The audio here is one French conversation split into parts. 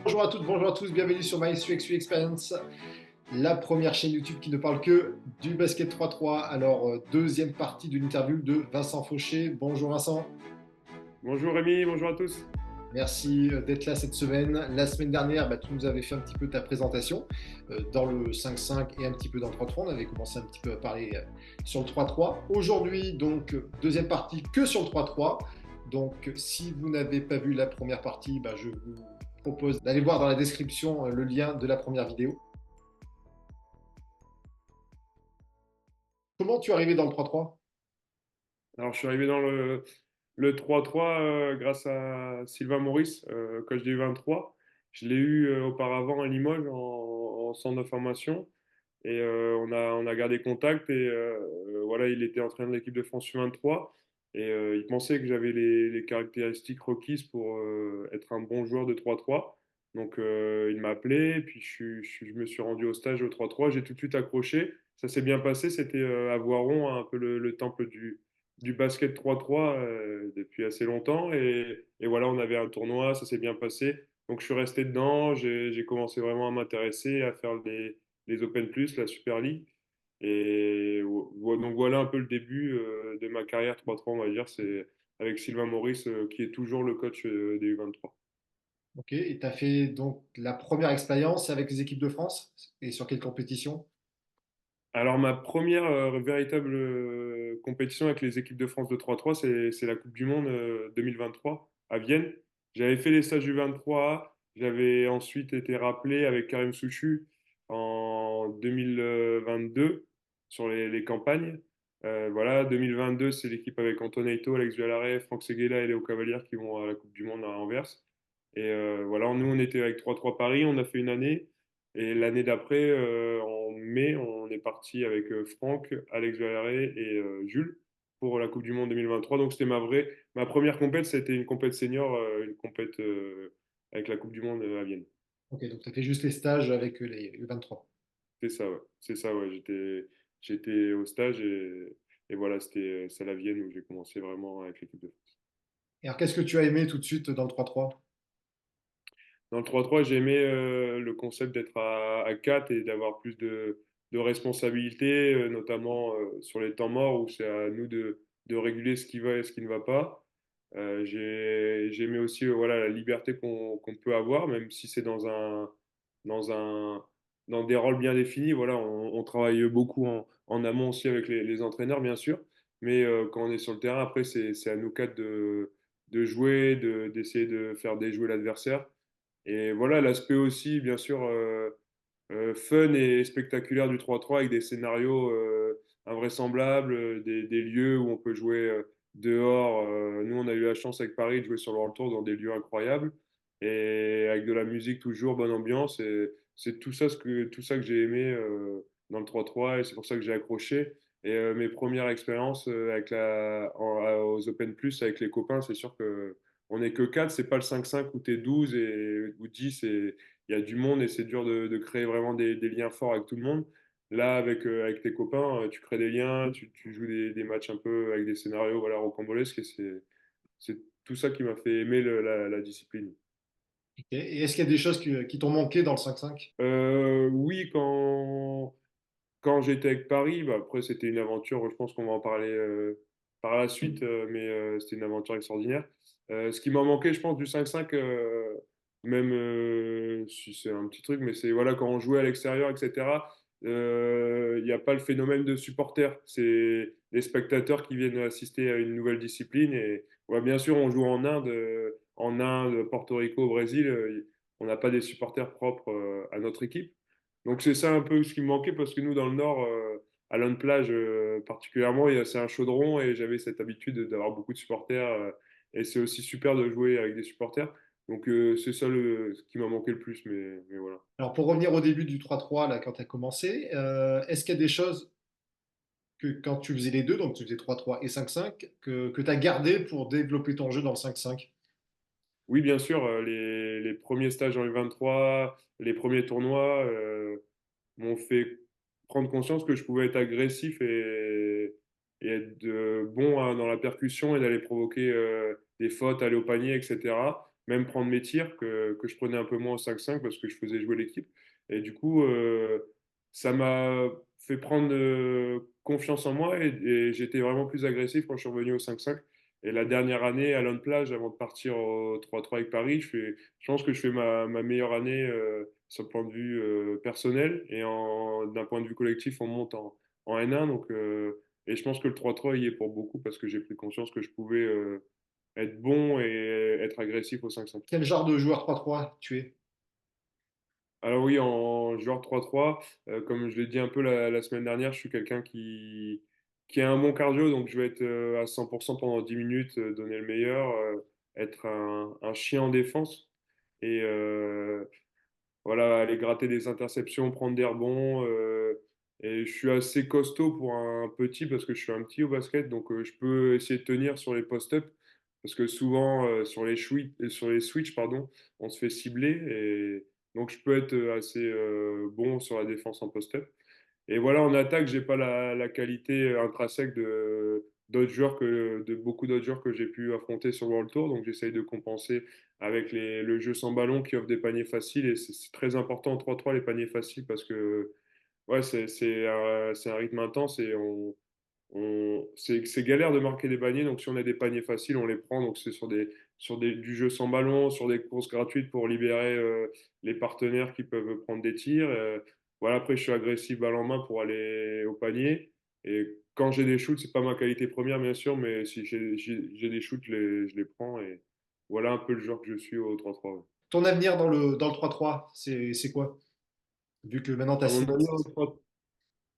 Bonjour à toutes, bonjour à tous, bienvenue sur My UXU Experience, la première chaîne YouTube qui ne parle que du basket 3-3. Alors, deuxième partie d'une interview de Vincent Fauché. Bonjour Vincent, Bonjour Rémi, bonjour à tous. merci d'être là cette semaine. La semaine dernière, tu nous avais fait un petit peu ta présentation dans le 5-5 et un petit peu dans le 3-3. On avait commencé un petit peu à parler sur le 3-3. Aujourd'hui, donc, deuxième partie que sur le 3-3. Donc, si vous n'avez pas vu la première partie, je vous propose d'aller voir dans la description le lien de la première vidéo. Comment tu es arrivé dans le 3-3? Alors je suis arrivé dans le 3-3 grâce à Sylvain Maurice, coach des U23. Je l'ai eu auparavant à Limoges en centre de formation et on a gardé contact et voilà, il était entraîneur de l'équipe de France U23 et il pensait que j'avais les caractéristiques requises pour être un bon joueur de 3-3. Donc il m'a appelé, puis je me suis rendu au stage au 3-3, j'ai tout de suite accroché. Ça s'est bien passé, c'était à Voiron, un peu le temple du basket 3-3 depuis assez longtemps. Et voilà, on avait un tournoi, ça s'est bien passé. Donc je suis resté dedans, j'ai commencé vraiment à m'intéresser, à faire les Open Plus, la Super League. Et donc voilà un peu le début de ma carrière 3-3, on va dire. C'est avec Sylvain Maurice, qui est toujours le coach des U23. Ok, et tu as fait donc la première expérience avec les équipes de France et sur quelle compétition? Alors, ma première véritable compétition avec les équipes de France de 3-3, c'est la Coupe du Monde 2023 à Vienne. J'avais fait les stages du 23, j'avais ensuite été rappelé avec Karim Souchu en 2022 sur les campagnes. Voilà, 2022, c'est l'équipe avec Antoine Ito, Alex Villaret, Franck Seguela et Léo Cavalière qui vont à la Coupe du Monde à Anvers. Et voilà, nous, on était avec 3-3 Paris, on a fait une année. Et l'année d'après, en mai, on est parti avec Franck, Alex Valéry et Jules pour la Coupe du Monde 2023. Donc c'était ma première compète, c'était une compète senior, une compète avec la Coupe du Monde à Vienne. Ok, donc tu as fait juste les stages avec les 23. C'est ça, ouais. C'est ça, ouais. J'étais au stage et voilà, c'est à la Vienne où j'ai commencé vraiment avec l'équipe de France. Et alors, qu'est-ce que tu as aimé tout de suite dans le 3-3? Dans le 3-3, j'ai aimé le concept d'être à 4 et d'avoir plus de responsabilités, notamment sur les temps morts où c'est à nous de réguler ce qui va et ce qui ne va pas. J'ai aimé aussi voilà, la liberté qu'on peut avoir, même si c'est dans un, dans des rôles bien définis. Voilà, on travaille beaucoup en amont aussi avec les entraîneurs, bien sûr. Mais quand on est sur le terrain, après, c'est à nous quatre de jouer, d'essayer de faire déjouer l'adversaire. Et voilà, l'aspect aussi, bien sûr, fun et spectaculaire du 3-3 avec des scénarios invraisemblables, des lieux où on peut jouer dehors. Nous, on a eu la chance avec Paris de jouer sur le World Tour dans des lieux incroyables et avec de la musique toujours, bonne ambiance. Et c'est tout ça que j'ai aimé dans le 3-3 et c'est pour ça que j'ai accroché. Et mes premières expériences aux Open Plus avec les copains, c'est sûr que on n'est que 4, c'est pas le 5-5 où tu es 12 ou 10 et il y a du monde et c'est dur de créer vraiment des liens forts avec tout le monde. Là, avec tes copains, tu crées des liens, tu joues des matchs un peu avec des scénarios voilà, rocambolesques et c'est tout ça qui m'a fait aimer la discipline. Ok. Et est-ce qu'il y a des choses qui t'ont manqué dans le 5-5? Oui, quand j'étais avec Paris, bah, après c'était une aventure, je pense qu'on va en parler par la suite, mais c'était une aventure extraordinaire. Ce qui m'a manqué, je pense, du 5-5, même si c'est un petit truc, mais c'est voilà, quand on jouait à l'extérieur, etc., il n'y a pas le phénomène de supporters. C'est les spectateurs qui viennent assister à une nouvelle discipline. Et ouais, bien sûr, on joue en Inde, Porto Rico, au Brésil, on n'a pas des supporters propres à notre équipe. Donc c'est ça un peu ce qui me manquait parce que nous dans le Nord, à Lone Plage particulièrement, c'est un chaudron et j'avais cette habitude d'avoir beaucoup de supporters et c'est aussi super de jouer avec des supporters. Donc c'est ça ce qui m'a manqué le plus, mais voilà. Alors, pour revenir au début du 3-3, là, quand tu as commencé, est-ce qu'il y a des choses que quand tu faisais les deux, donc tu faisais 3-3 et 5-5, que tu as gardé pour développer ton jeu dans le 5-5? Oui, bien sûr, les premiers stages en U23, les premiers tournois m'ont fait prendre conscience que je pouvais être agressif et être bon hein, dans la percussion et d'aller provoquer des fautes, aller au panier, etc. même prendre mes tirs que je prenais un peu moins au 5-5 parce que je faisais jouer l'équipe. Et du coup, ça m'a fait prendre confiance en moi et j'étais vraiment plus agressif quand je suis revenu au 5-5. Et la dernière année à Lone Plage, avant de partir au 3-3 avec Paris, je pense que je fais ma meilleure année sur le point de vue personnel et d'un point de vue collectif, on monte en N1. Donc, et je pense que le 3-3 y est pour beaucoup parce que j'ai pris conscience que je pouvais être bon et être agressif au 5-5. Quel genre de joueur 3-3 tu es? Alors oui, en joueur 3-3, comme je l'ai dit un peu la semaine dernière, je suis quelqu'un qui a un bon cardio, donc je vais être à 100% pendant 10 minutes, donner le meilleur, être un chien en défense et voilà, aller gratter des interceptions, prendre des rebonds. Et je suis assez costaud pour un petit parce que je suis un petit au basket, donc je peux essayer de tenir sur les post-up parce que souvent sur les switches, pardon, on se fait cibler et donc je peux être assez bon sur la défense en post-up. Et voilà, en attaque, j'ai pas la qualité intrinsèque de beaucoup d'autres joueurs que j'ai pu affronter sur le World Tour. Donc, j'essaye de compenser avec le jeu sans ballon qui offre des paniers faciles. Et c'est très important en 3-3, les paniers faciles, parce que ouais, c'est un rythme intense et c'est galère de marquer des paniers. Donc, si on a des paniers faciles, on les prend. Donc, c'est du jeu sans ballon, sur des courses gratuites pour libérer les partenaires qui peuvent prendre des tirs. Voilà, après, je suis agressif balle en main pour aller au panier. Et quand j'ai des shoots, c'est pas ma qualité première, bien sûr, mais si j'ai des shoots, je les prends. Et voilà un peu le joueur que je suis au 3-3. Ouais. Ton avenir dans le 3-3, c'est quoi? Vu que maintenant tu as À mon signé. avis,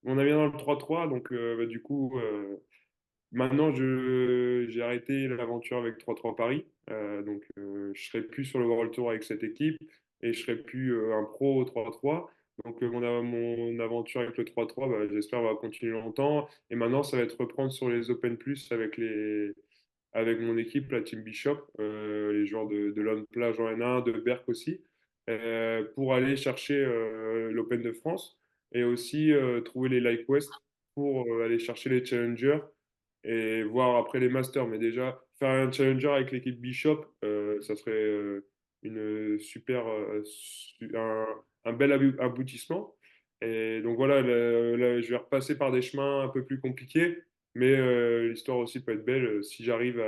on a bien dans le 3-3, donc bah, du coup, maintenant j'ai arrêté l'aventure avec 3-3 Paris, donc je serai plus sur le World Tour avec cette équipe et je serai plus un pro au 3-3. Donc mon aventure avec le 3-3, bah, j'espère va continuer longtemps. Et maintenant, ça va être reprendre sur les Open Plus avec mon équipe, la Team Bishop, les joueurs de Lone Plage en N1, de Berck aussi, pour aller chercher l'Open de France et aussi trouver les Like West pour aller chercher les challengers et voir après les masters. Mais déjà, faire un challenger avec l'équipe Bishop, ça serait une super, un bel aboutissement. Et donc voilà, je vais repasser par des chemins un peu plus compliqués, mais l'histoire aussi peut être belle si j'arrive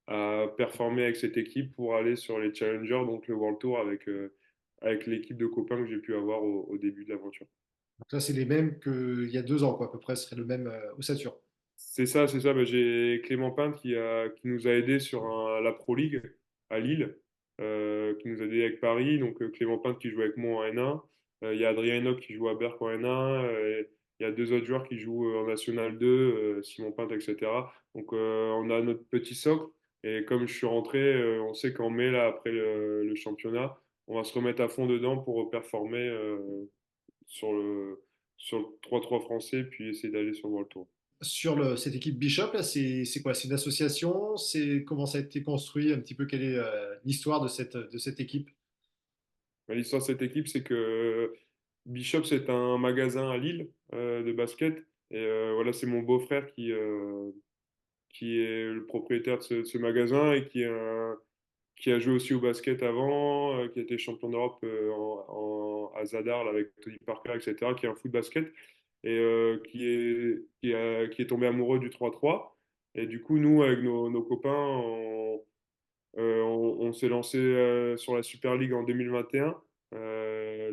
à performer avec cette équipe pour aller sur les challengers, donc le World Tour avec l'équipe de copains que j'ai pu avoir au début de l'aventure. Donc ça, c'est les mêmes qu'il y a 2 ans, quoi, à peu près, ce serait le même au Satur. C'est ça, c'est ça. Bah, j'ai Clément Pinte qui nous a aidés sur la Pro League à Lille, qui nous a aidés avec Paris. Donc Clément Pinte qui joue avec moi en N1. Il y a Adrien Enoch qui joue à Berck en N1. Il y a deux autres joueurs qui jouent en National 2, Simon Pinte, etc. Donc on a notre petit socle. Et comme je suis rentré, on sait qu'en mai, là, après le championnat, on va se remettre à fond dedans pour performer sur sur le 3-3 français, puis essayer d'aller sur le World Tour. Sur cette équipe Bishop, là, c'est quoi? C'est une association? C'est comment ça a été construit? Un petit peu quelle est l'histoire de cette équipe? L'histoire de cette équipe, c'est que Bishop, c'est un magasin à Lille de basket. Et voilà, c'est mon beau-frère qui est le propriétaire de ce magasin et qui a joué aussi au basket avant, qui a été champion d'Europe à Zadar là, avec Tony Parker, etc., qui est un foot basket et qui est tombé amoureux du 3-3. Et du coup, nous, avec nos copains, on s'est lancé sur la Super League en 2021.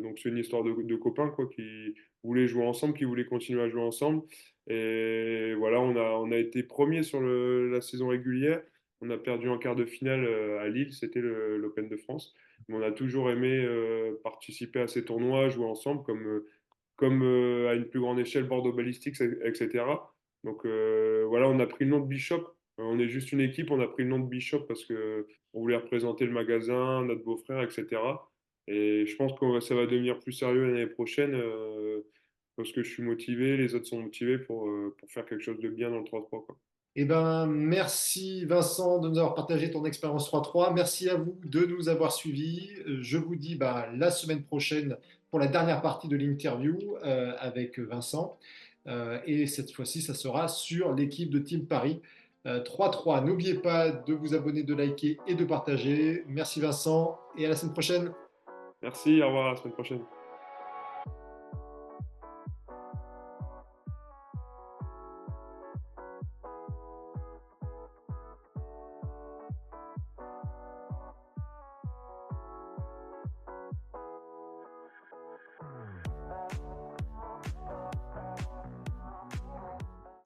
Donc c'est une histoire de copains quoi, qui voulaient jouer ensemble, qui voulaient continuer à jouer ensemble. Et voilà, on a été premier sur la saison régulière. On a perdu en quart de finale à Lille, c'était l'Open de France. Mais on a toujours aimé participer à ces tournois, jouer ensemble, comme à une plus grande échelle, Bordeaux Ballistics, etc. Donc voilà, on a pris le nom de Bishop. On est juste une équipe, on a pris le nom de Bishop parce que on voulait représenter le magasin, notre beau-frère, etc. Et je pense que ça va devenir plus sérieux l'année prochaine parce que je suis motivé, les autres sont motivés pour faire quelque chose de bien dans le 3-3, quoi. Eh ben, merci Vincent de nous avoir partagé ton expérience 3-3. Merci à vous de nous avoir suivis. Je vous dis bah, la semaine prochaine pour la dernière partie de l'interview avec Vincent. Et cette fois-ci, ça sera sur l'équipe de Team Paris. 3-3. N'oubliez pas de vous abonner, de liker et de partager. Merci Vincent et à la semaine prochaine. Merci, au revoir, à la semaine prochaine.